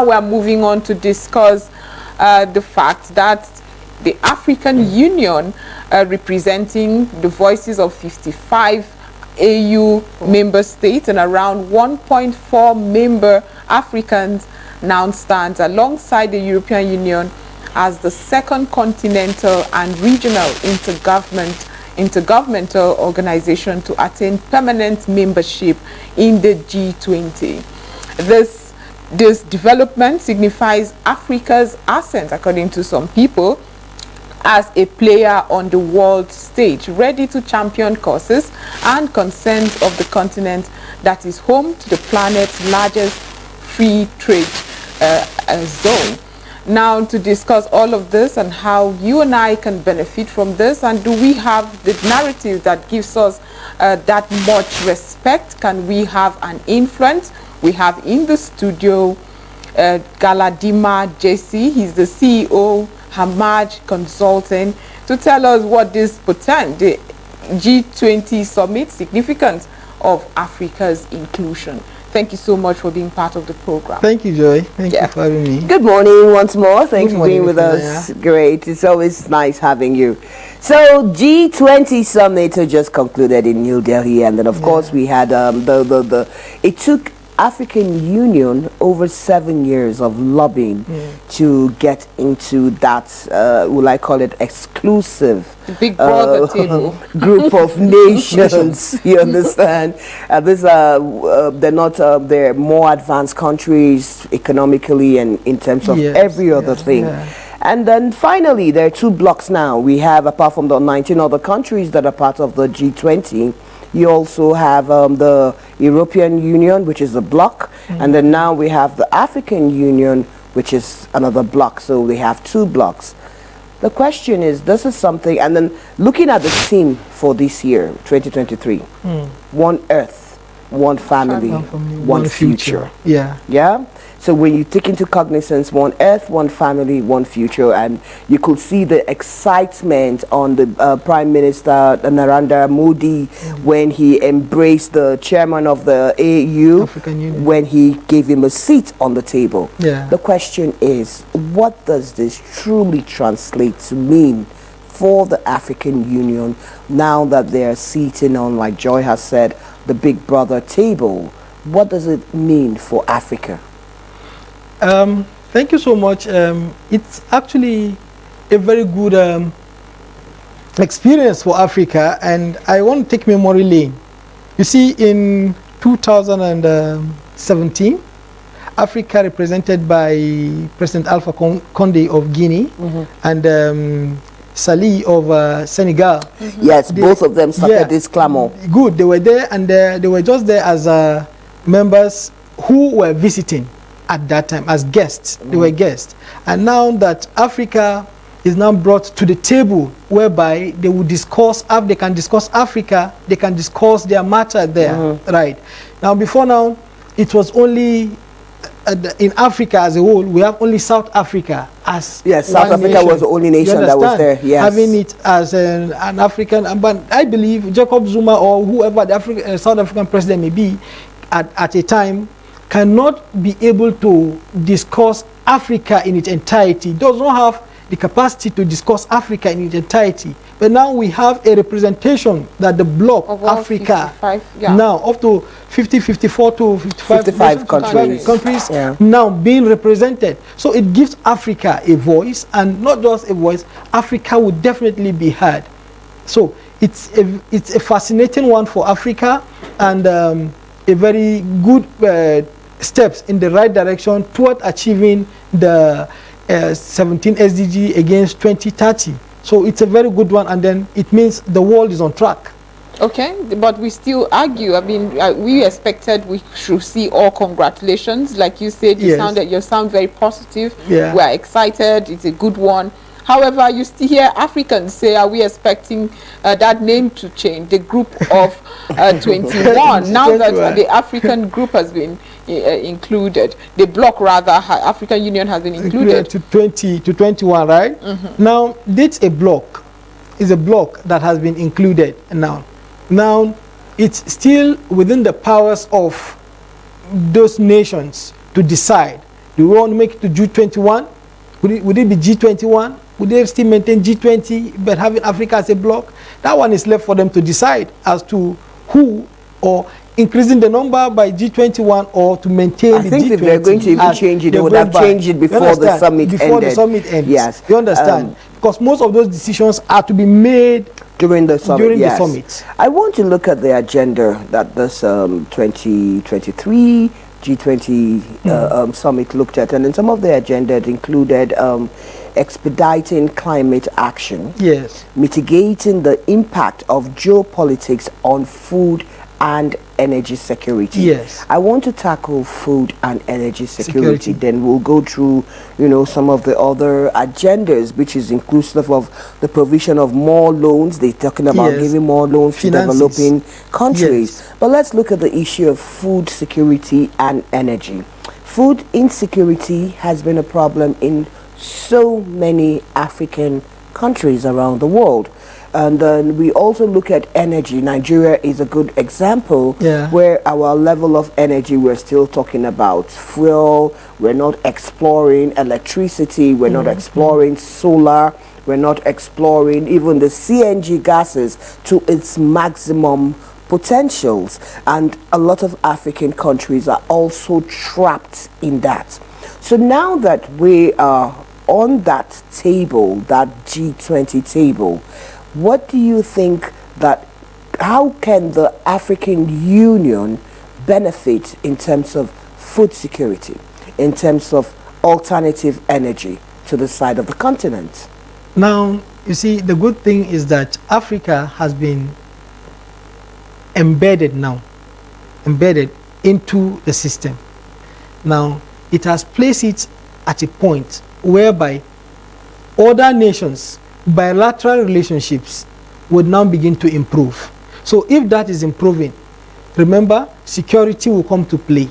We're moving on to discuss the fact that the African Union, representing the voices of 55 AU member states and around 1.4 member Africans, now stands alongside the European Union as the second continental and regional intergovernmental organization to attain permanent membership in the G20. This development signifies Africa's ascent, according to some people, as a player on the world stage, ready to champion causes and concerns of the continent that is home to the planet's largest free trade zone. Now, to discuss all of this and how you and I can benefit from this, and do we have the narrative that gives us that much respect? Can we have an influence? We have in the studio Galadima JC. He's the CEO, HAMAJ Consulting, to tell us what this portends, the G20 summit, significance of Africa's inclusion. Thank you so much for being part of the program. Thank you, Joy. Thank you for having me. Good morning once more. Thanks for being with us. Great. It's always nice having you. So G20 summit just concluded in New Delhi, and then of course we had it took African Union over 7 years of lobbying to get into that, will I call it, exclusive Big Brother table group of nations. You understand? They're more advanced countries economically and in terms of every other thing. And then finally, there are 2 blocks now. We have, apart from the 19 other countries that are part of the G20, you also have the European Union, which is a bloc, and then now we have the African Union, which is another bloc. So we have 2 blocks. The question is, this is something, and then looking at the theme for this year, 2023, one Earth, one family, one future. Yeah. So when you take into cognizance one Earth, one family, one future, and you could see the excitement on the Prime Minister Narendra Modi when he embraced the chairman of the AU, when he gave him a seat on the table. The question is, what does this truly translate to mean for the African Union now that they are sitting on, like Joy has said, the Big Brother table? What does it mean for Africa? Thank you so much. It's actually a very good experience for Africa, and I want to take memory lane. You see, in 2017, Africa represented by President Alpha Condé of Guinea and Salih of Senegal. Yes, both of them started this clamor. Good, they were there, and they were just there as members who were visiting at that time as guests. They were guests. And now that Africa is now brought to the table, whereby they will discuss, they can discuss Africa, they can discuss their matter there, right? Now, before now, it was only in Africa as a whole. We have only South Africa as South Africa nation. Was the only nation that was there. Having it as an African, but I believe Jacob Zuma or whoever the South African president may be at a time cannot be able to discuss Africa in its entirety. Does not have the capacity to discuss Africa in its entirety. But now we have a representation that the bloc of Africa 55, now up to 54 to 55 countries now being represented. So it gives Africa a voice, and not just a voice, Africa would definitely be heard. So it's a fascinating one for Africa, and a very good steps in the right direction toward achieving the 17 SDG against 2030. So it's a very good one, and then it means the world is on track. Okay, but we still argue. I mean, we expected we should see all congratulations. Like you said, you sound very positive. We're excited. It's a good one. However, you still hear Africans say, are we expecting that name to change, the group of 21, now that the African group has been included, the bloc rather, African Union has been included. To 21, right? Now, this is a bloc that has been included now. Now, it's still within the powers of those nations to decide Do we want to make it to G21? Would it be G21? Would they still maintain G20 but having Africa as a bloc? That one is left for them to decide as to who, or increasing the number by G21 or to maintain the G20. I think if they're going to even change it, they would have changed it before the summit ended. Before the summit ends. Yes. You understand? Because most of those decisions are to be made during the summit. The summit. I want to look at the agenda that this 2023 G20 summit looked at, and in some of the agenda it included expediting climate action, yes, mitigating the impact of geopolitics on food and energy security. Yes. I want to tackle food and energy security. Then we'll go through, some of the other agendas, which is inclusive of the provision of more loans. They're talking about giving more loans to developing countries. Yes. But let's look at the issue of food security and energy. Food insecurity has been a problem in so many African countries around the world. And then we also look at energy. Nigeria is a good example where our level of energy, we're still talking about fuel, we're not exploring electricity, we're not exploring solar, we're not exploring even the CNG gases to its maximum potentials. And a lot of African countries are also trapped in that. So now that we are on that table, that G20 table, what do you think how can the African Union benefit in terms of food security, in terms of alternative energy to the side of the continent? Now, you see, the good thing is that Africa has been embedded into the system. Now, it has placed it at a point whereby other nations, bilateral relationships would now begin to improve. So if that is improving, remember, security will come to play.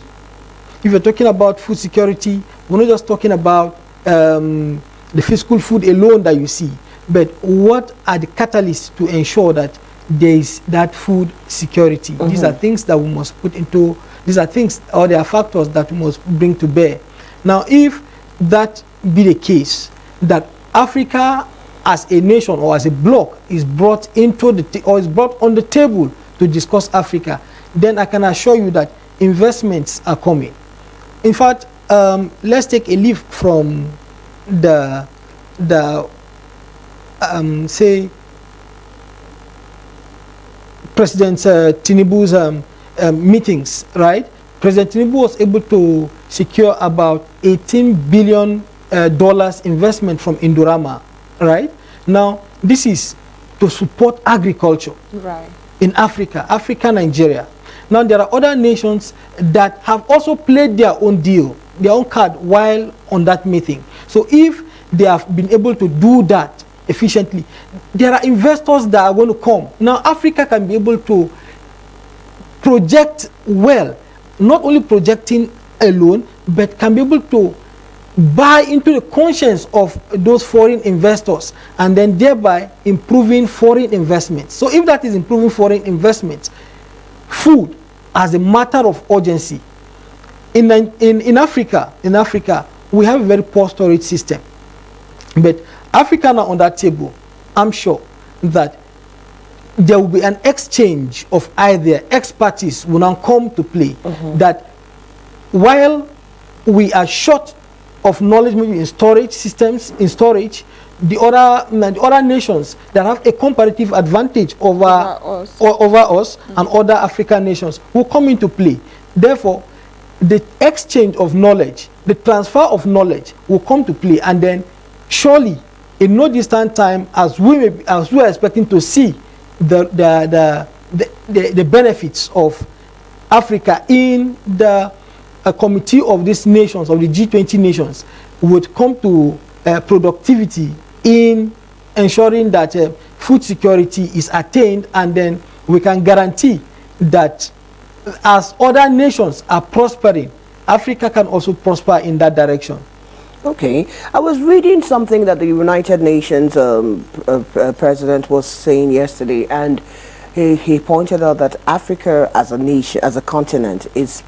If you're talking about food security, we're not just talking about the physical food alone that you see, but what are the catalysts to ensure that there is that food security? These are things that we must put into, these are things, or there are factors that we must bring to bear. Now, if that be the case, that Africa as a nation or as a bloc is brought into is brought on the table to discuss Africa, then I can assure you that investments are coming. In fact, let's take a leaf from say President Tinubu's meetings, right? President Tinubu was able to secure about $18 billion investment from Indorama, right? Now, this is to support agriculture in Africa, Nigeria. Now, there are other nations that have also played their own deal, their own card while on that meeting. So if they have been able to do that efficiently, there are investors that are going to come. Now, Africa can be able to project well, not only projecting alone, but can be able to buy into the conscience of those foreign investors and then thereby improving foreign investments. So if that is improving foreign investments, food as a matter of urgency. In Africa, we have a very poor storage system. But Africa now on that table, I'm sure that there will be an exchange of either expertise will now come to play. That while we are short of knowledge maybe in storage systems, the other nations that have a comparative advantage over us and other African nations will come into play. Therefore, the exchange of knowledge, the transfer of knowledge will come to play, and then surely in no distant time, as we are expecting to see the benefits of Africa in the committee of these nations, of the G20 nations, would come to productivity in ensuring that food security is attained, and then we can guarantee that as other nations are prospering, Africa can also prosper in that direction. Okay, I was reading something that the United Nations president was saying yesterday, and he pointed out that Africa as a nation, as a continent, is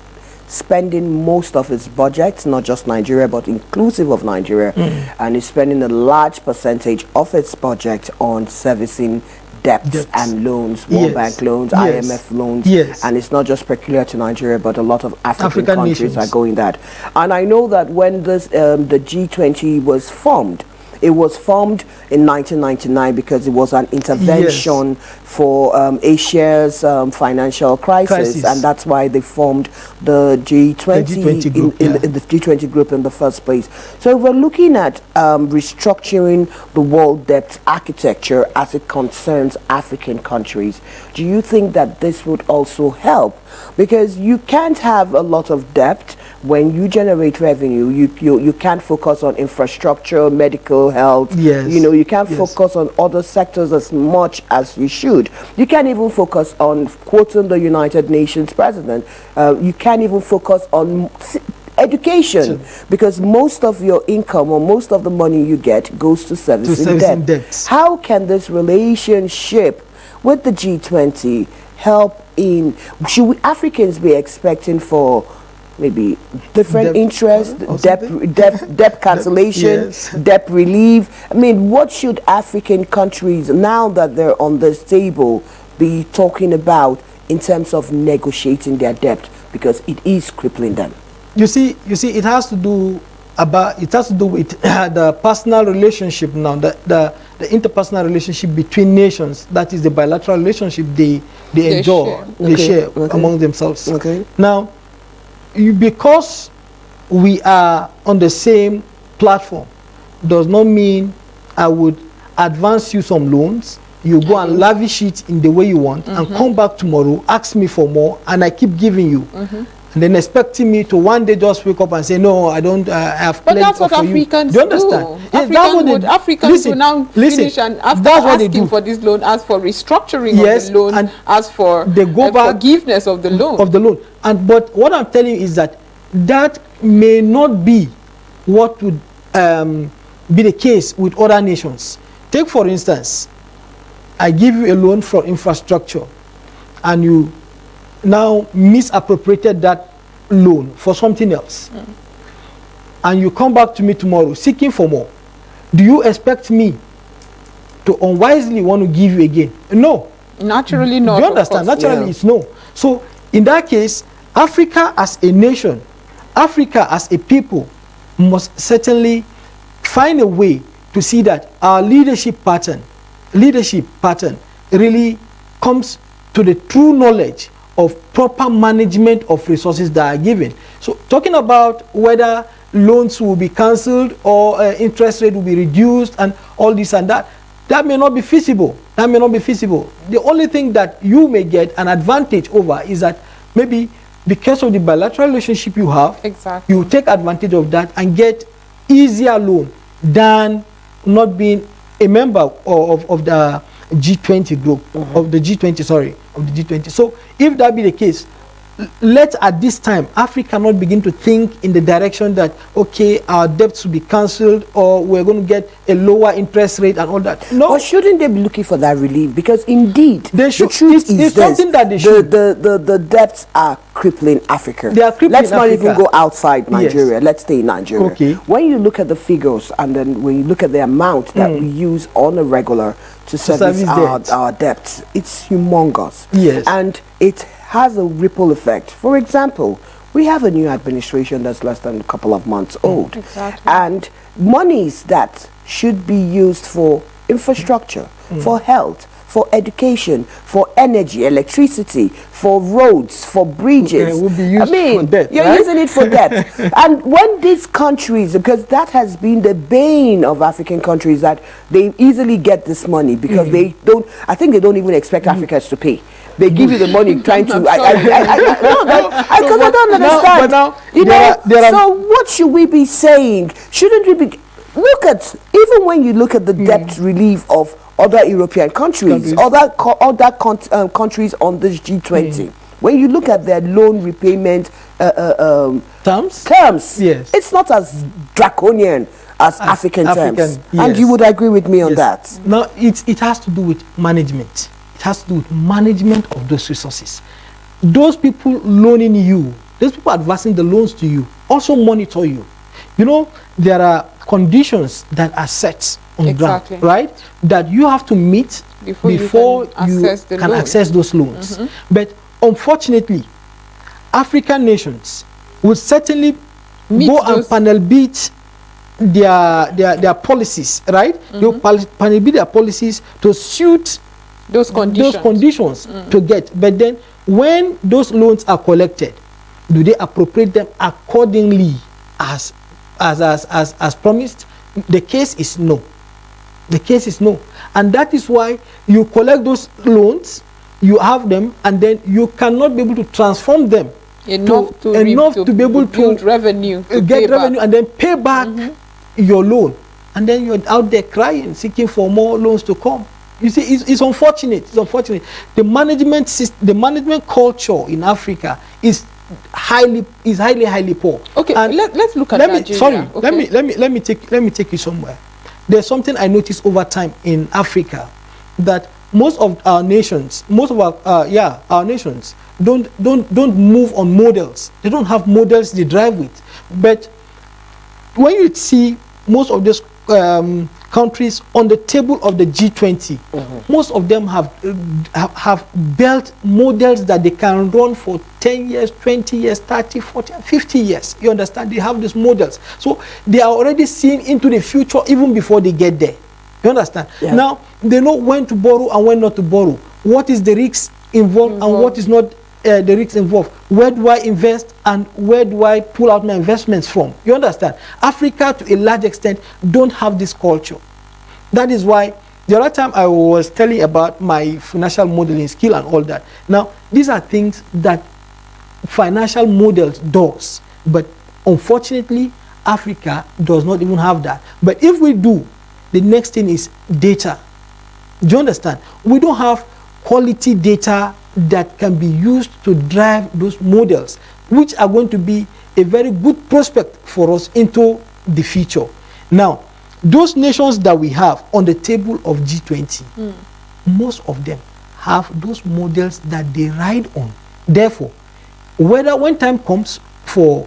spending most of its budget, not just Nigeria, but inclusive of Nigeria, and is spending a large percentage of its budget on servicing debts and loans, World Bank loans, IMF loans, and it's not just peculiar to Nigeria, but a lot of African countries nations are going that. And I know that when this the G20 was formed, it was formed in 1999 because it was an intervention for Asia's financial crisis, and that's why they formed the G20, group, in the G20 group in the first place. So we're looking at restructuring the world debt architecture as it concerns African countries. Do you think that this would also help? Because you can't have a lot of debt when you generate revenue. You can't focus on infrastructure, medical, health. You know, you can't focus on other sectors as much as you should. You can't even focus on quoting the United Nations president. You can't even focus on education, because most of your income or most of the money you get goes to servicing debt. How can this relationship with the G20 help in, should we Africans be expecting for maybe different interest, debt cancellation, debt relief? I mean, what should African countries, now that they're on this table, be talking about in terms of negotiating their debt, because it is crippling them? You see, it has to do with the personal relationship now, the interpersonal relationship between nations. That is the bilateral relationship they enjoy, they share among themselves. Now, because we are on the same platform, does not mean I would advance you some loans, you go and lavish it in the way you want, and come back tomorrow, ask me for more, and I keep giving you. And then expecting me to one day just wake up and say, no, I don't have plenty. But that's what Africans do. You understand? Africans will now finish and after asking for this loan, ask for restructuring of the loan, and ask for forgiveness of the loan. But what I'm telling you is that that may not be what would be the case with other nations. Take, for instance, I give you a loan for infrastructure, and you now misappropriated that loan for something else, and you come back to me tomorrow seeking for more. Do you expect me to unwisely want to give you again? No. Naturally not. Do you understand? Naturally it's no. So in that case, Africa as a nation, Africa as a people must certainly find a way to see that our leadership pattern really comes to the true knowledge of proper management of resources that are given. So talking about whether loans will be cancelled or interest rate will be reduced and all this and that, that may not be feasible. That may not be feasible. The only thing that you may get an advantage over is that maybe because of the bilateral relationship you have, you take advantage of that and get easier loan than not being a member of the G20 group, of the G20. So if that be the case, let at this time Africa not begin to think in the direction that, okay, our debts will be cancelled or we're going to get a lower interest rate and all that. No. But shouldn't they be looking for that relief? Because indeed, they should. The truth is something that they should. The debts are crippling Africa. They are crippling Let's not Africa. even go outside Nigeria. Let's stay in Nigeria. Okay. When you look at the figures and then when you look at the amount that we use on a regular to service our debts, it's humongous. Yes. And it has a ripple effect. For example, we have a new administration that's less than a couple of months old. And monies that should be used for infrastructure, for health, for education, for energy, electricity, for roads, for bridges. Will be used for debt, you're using it for debt. And when these countries, because that has been the bane of African countries, that they easily get this money because they don't, I think they don't even expect Africans to pay. They give you the money trying to, I don't understand. So what should we be saying? Shouldn't we be, look at, even when you look at the debt relief of other European countries, other countries on this G20, when you look at their loan repayment terms, it's not as draconian as African terms. And you would agree with me on that? Now, it has to do with management. It has to do with management of those resources. Those people loaning you those people advancing the loans to you also monitor you. You know, there are conditions that are set on ground, right? That you have to meet before you can access those loans. But unfortunately, African nations would certainly go and panel beat their policies, right? They will panel beat their policies to suit those conditions to get. But then when those loans are collected, do they appropriate them accordingly as promised? The case is no. The case is no. And that is why you collect those loans, you have them, and then you cannot be able to transform them enough to be able to get revenue and then pay back your loan. And then you're out there crying, seeking for more loans to come. You see, it's unfortunate. It's unfortunate. The management culture in Africa is highly poor. Okay, and let's look at Nigeria. Let me take you somewhere. There's something I noticed over time in Africa, that most of our nations, our nations don't move on models. They don't have models they drive with. But when you see most of these countries on the table of the G20, most of them have built models that they can run for 10 years, 20 years, 30, 40, 50 years. You understand? They have these models. So they are already seeing into the future even before they get there. You understand? Yeah. Now, they know when to borrow and when not to borrow. What is the risk involved and what is not the risk involved. Where do I invest and where do I pull out my investments from? You understand? Africa, to a large extent, don't have this culture. That is why the other time I was telling about my financial modeling skill and all that. Now, these are things that financial models does, but unfortunately, Africa does not even have that. But if we do, the next thing is data. Do you understand? We don't have quality data that can be used to drive those models, which are going to be a very good prospect for us into the future. Now, those nations that we have on the table of G20, most of them have those models that they ride on. Therefore, whether when time comes for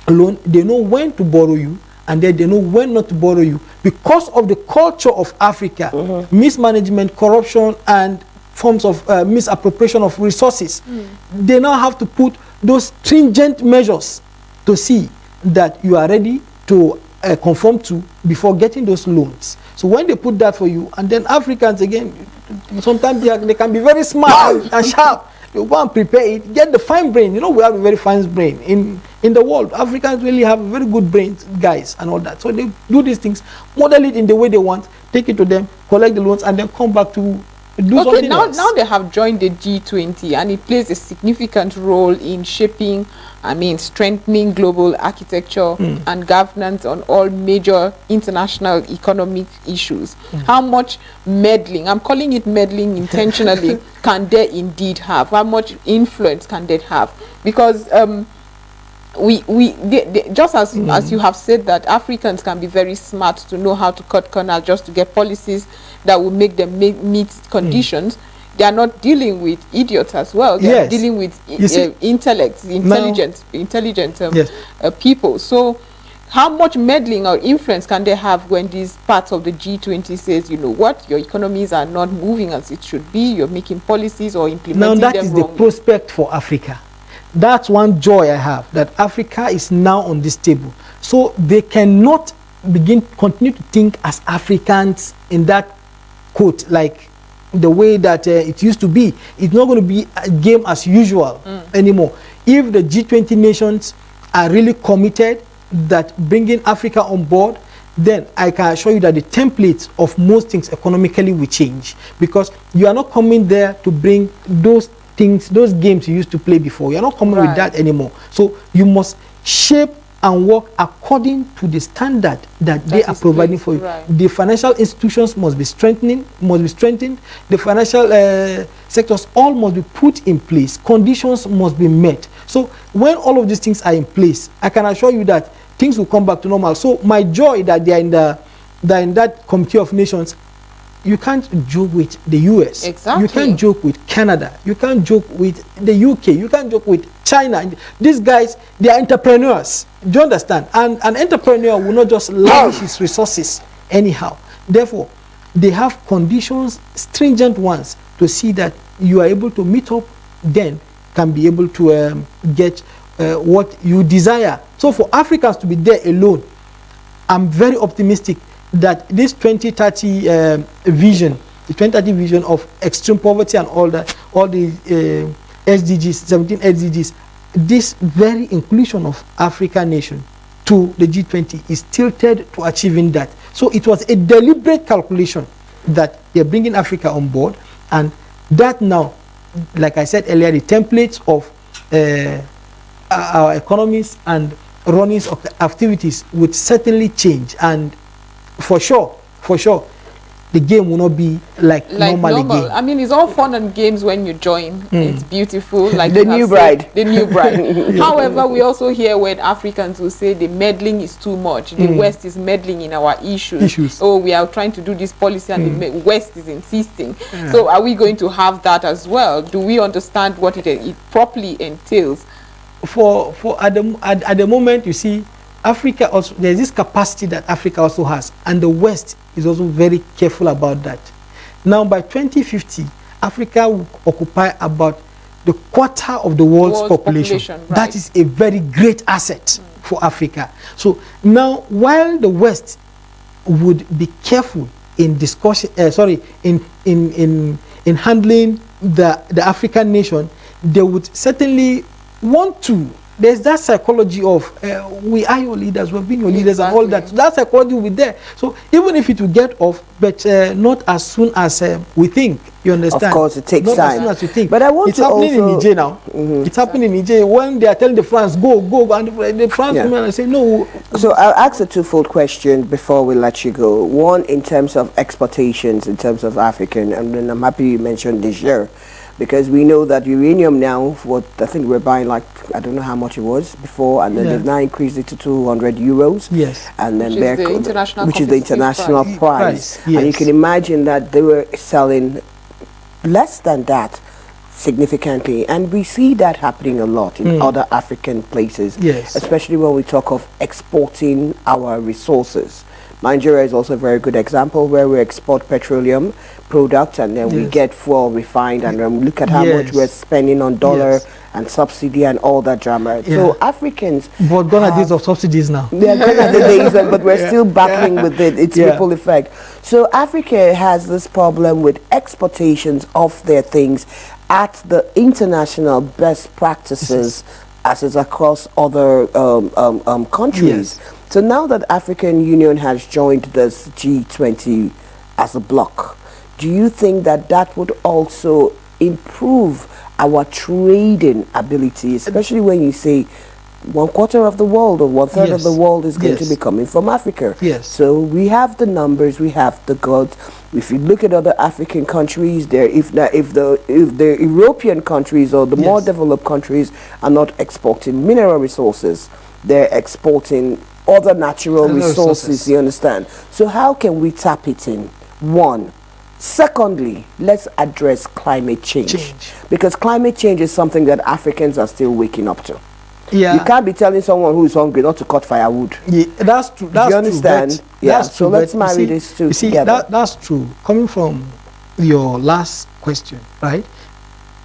a loan, they know when to borrow you, and then they know when not to borrow you. Because of the culture of Africa, mismanagement, corruption, and forms of misappropriation of resources, they now have to put those stringent measures to see that you are ready to conform to before getting those loans. So when they put that for you, and then Africans, again, sometimes they can be very smart and sharp. You go and prepare it, get the fine brain. You know, we have a very fine brain in the world. Africans really have very good brains, guys, and all that. So they do these things, model it in the way they want, take it to them, collect the loans, and then come back to do something else. Now they have joined the G20, and it plays a significant role in shaping, strengthening global architecture and governance on all major international economic issues. How much meddling, I'm calling it meddling intentionally, can they indeed have? How much influence can they have? Because just as you have said, that Africans can be very smart to know how to cut corners just to get policies that will make them meet conditions. They are not dealing with idiots as well. They are dealing with intelligent people. So how much meddling or influence can they have when these parts of the G20 says, you know what, your economies are not moving as it should be, you're making policies or implementing them now that is wrongly. The prospect for Africa. That's one joy I have, that Africa is now on this table. So they cannot continue to think as Africans in that quote, like the way that it used to be. It's not going to be a game as usual anymore. If the G20 nations are really committed that bringing Africa on board, then I can assure you that the templates of most things economically will change, because you are not coming there to bring those things, those games you used to play before. You're not coming with that anymore. So you must shape and work according to the standard that they are providing for you. The financial institutions must be strengthened. The financial sectors all must be put in place. Conditions must be met. So when all of these things are in place, I can assure you that things will come back to normal. So my joy that they are in that Committee of Nations you can't joke with the US. Exactly. You can't joke with Canada. You can't joke with the UK. You can't joke with China. These guys, they are entrepreneurs. Do you understand? And an entrepreneur will not just lavish his resources anyhow. Therefore, they have conditions, stringent ones, to see that you are able to meet up, then can be able to get what you desire. So for Africans to be there alone, I'm very optimistic that this 2030 vision, the 2030 vision of extreme poverty and all that, all the SDGs, 17 SDGs, this very inclusion of African nation to the G20 is tilted to achieving that. So it was a deliberate calculation that they're bringing Africa on board, and that now, like I said earlier, the templates of our economies and runnings of the activities would certainly change, and for sure, the game will not be like normal again. I mean, it's all fun and games when you join. It's beautiful, like the new bride. The new bride. However, we also hear when Africans will say the meddling is too much. The West is meddling in our issues. Oh, we are trying to do this policy, and the West is insisting. So, are we going to have that as well? Do we understand what it properly entails? For at the moment, you see, Africa also, there's this capacity that Africa also has, and the West is also very careful about that. Now, by 2050, Africa will occupy about the quarter of the world's population. Right. That is a very great asset for Africa. So now, while the West would be careful in discussion, in handling the African nation, they would certainly want to. There's that psychology of we are your leaders, we've been your leaders, and all that. So that psychology will be there. So even if it will get off, but not as soon as we think. You understand? Of course, it takes not time. As soon as we think. But I want it's to happening also... in Niger now. It's happening in Niger when they are telling the France go, and the France women say no. So I'll ask a twofold question before we let you go. One, in terms of exportations, in terms of African, and then I'm happy you mentioned Niger, because we know that uranium now, what I think we're buying, like, I don't know how much it was before, and then they've now increased it to 200 euros. Yes. And then which is the international price. Yes. And you can imagine that they were selling less than that significantly, and we see that happening a lot in other African places, especially when we talk of exporting our resources. Nigeria is also a very good example where we export petroleum products, and then we get fuel refined, and then look at how much we're spending on dollar and subsidy and all that drama. So Africans, but gone are days of subsidies now. Yeah, gone are the days, but we're still battling with it. It's ripple effect. So Africa has this problem with exportations of their things at the international best practices as is across other countries. So now that African Union has joined this G20 as a bloc, do you think that that would also improve our trading ability, especially when you say 1/4 of the world or 1/3 of the world is going to be coming from Africa? So we have the numbers, we have the goods. If you look at other African countries, if the European countries or the more developed countries are not exporting mineral resources, they're exporting other natural resources, you understand? So how can we tap it in? One. Secondly, let's address climate change. Because climate change is something that Africans are still waking up to. You can't be telling someone who is hungry not to cut firewood. That's true. Do you understand? That's so true, let's marry these two together. That's true. Coming from your last question, right?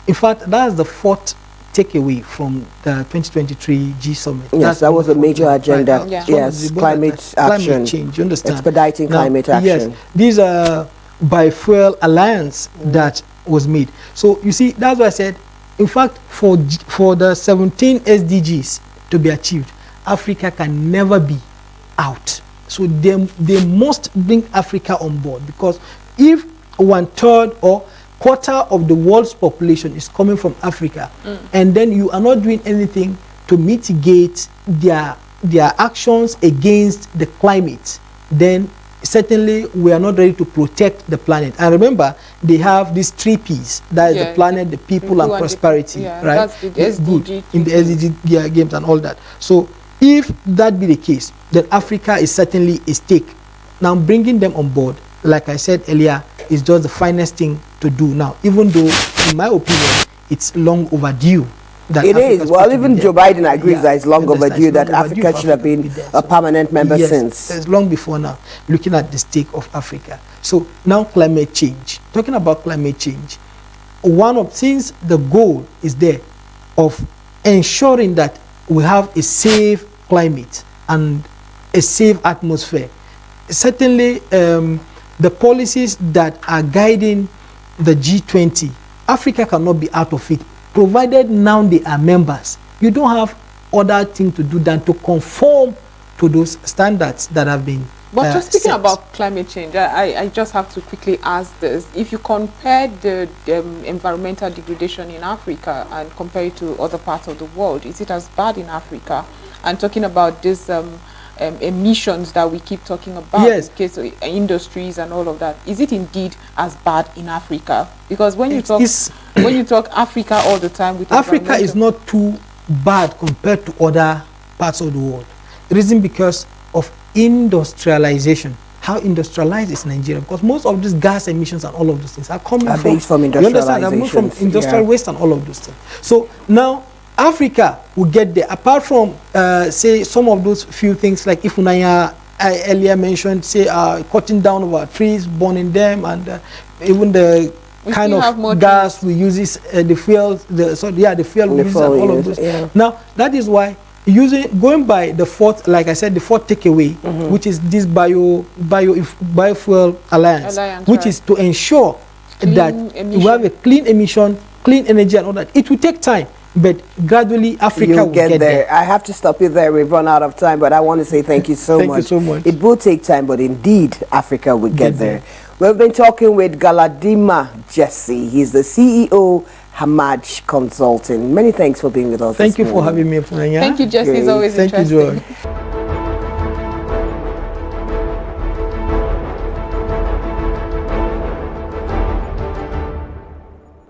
In fact, that's the fourth takeaway from the 2023 G Summit. Yes, that was a major agenda. Right? Yes, climate action. Climate change, you understand? Expediting climate action. Yes, these are biofuel alliance that was made. So you see, that's why I said, in fact, for the 17 SDGs to be achieved, Africa can never be out. So they must bring Africa on board, because if 1/3 or 1/4 of the world's population is coming from Africa, and then you are not doing anything to mitigate their actions against the climate, then certainly we are not ready to protect the planet. And remember, they have these 3 Ps, that is the planet, the people, and prosperity, right? That's the SDG in the SDG games and all that. So if that be the case, then Africa is certainly a stake. Now bringing them on board, like I said earlier, is just the finest thing to do now, even though, in my opinion, it's long overdue. It is. Well, even Joe Biden agrees that it's long overdue, that Africa should have been a permanent member since. It's long before now, looking at the stake of Africa. So now climate change. Talking about climate change, since the goal is there of ensuring that we have a safe climate and a safe atmosphere, certainly the policies that are guiding the G20, Africa cannot be out of it, provided now they are members. You don't have other thing to do than to conform to those standards that have been But just speaking set. about climate change, I just have to quickly ask this. If you compare the environmental degradation in Africa and compare it to other parts of the world, is it as bad in Africa? And talking about this emissions that we keep talking about, yes, in case of industries and all of that, is it indeed as bad in Africa? Because when you talk Africa all the time, with Africa is not too bad compared to other parts of the world. The reason because of industrialization. How industrialized is Nigeria? Because most of these gas emissions and all of those things are coming from industrialization. From industrial waste and all of those things. So now Africa will get there. Apart from say some of those few things, like if I earlier mentioned, say cutting down of our trees, burning them, and even the kind of gas we use is the fuel, the fuel we use and all of those. Yeah. Now that is why going by the fourth, like I said, the fourth takeaway, which is this biofuel alliance, which is to ensure that we have a clean emission, clean energy and all that. It will take time, but gradually Africa will get there. I have to stop you there. We've run out of time, but I want to say thank you so much. Thank you so much. It will take time, but indeed Africa will get there. We've been talking with Galadima Jesse. He's the CEO, HAMAJ Consulting. Many thanks for being with us. Thank you for having me. Thank you, Jesse. It's always interesting. Thank you, Joy.